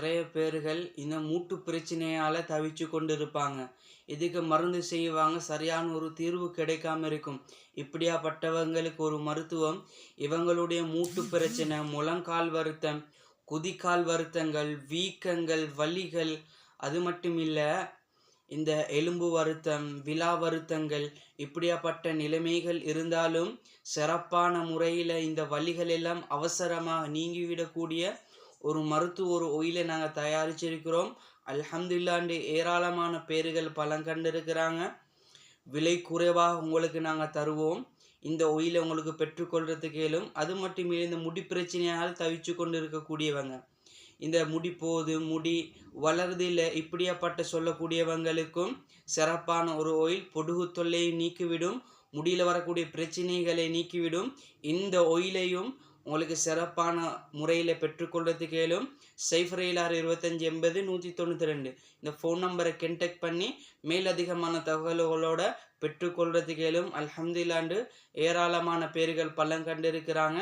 நிறைய பேர்கள் இந்த மூட்டு பிரச்சனையால் தவிச்சு கொண்டு இருப்பாங்க. இதுக்கு மருந்து செய்வாங்க, சரியான ஒரு தீர்வு கிடைக்காம இருக்கும். இப்படியாப்பட்டவங்களுக்கு ஒரு மருத்துவம் இவங்களுடைய மூட்டு பிரச்சனை, முழங்கால் வருத்தம், குதிகால் வருத்தங்கள், வீக்கங்கள், வலிகள், அது மட்டும் இல்லை இந்த எலும்பு வருத்தம், விலா வருத்தங்கள், இப்படியாப்பட்ட நிலைமைகள் இருந்தாலும் சிறப்பான முறையில் இந்த வலிகள் எல்லாம் அவசரமாக நீங்கிவிடக்கூடிய ஒரு மருத்துவ ஒரு ஒயிலை நாங்கள் தயாரிச்சிருக்கிறோம். அல்ஹம்துலில்லாஹ் ஏராளமான பேர்கள் பலன் கண்டிருக்கிறாங்க. விலை குறைவாக உங்களுக்கு நாங்கள் தருவோம். இந்த ஒயிலை உங்களுக்கு பெற்றுக்கொள்றதுக்கு இயலும். அது மட்டும் இல்லை, இந்த முடி பிரச்சனையால் தவிச்சு கொண்டு இருக்கக்கூடியவங்க, இந்த முடி போது, முடி வளருதில்லை, இப்படியாப்பட்ட சொல்லக்கூடியவங்களுக்கும் சிறப்பான ஒரு ஒயில் பொடுகு தொல்லையை நீக்கிவிடும், முடியில் வரக்கூடிய பிரச்சனைகளை நீக்கிவிடும். இந்த ஒயிலையும் உங்களுக்கு சிறப்பான முறையில் பெற்றுக்கொள்றதுக்கு இயலும். 0762580 192 இந்த ஃபோன் நம்பரை கான்டாக்ட் பண்ணி மேலதிகமான தகவல்களோட பெற்றுக்கொள்றதுக்கு இயலும். அல்ஹம்துலில்லாஹ் ஏராளமான பேர்கள் பலன் கண்டிருக்கிறாங்க.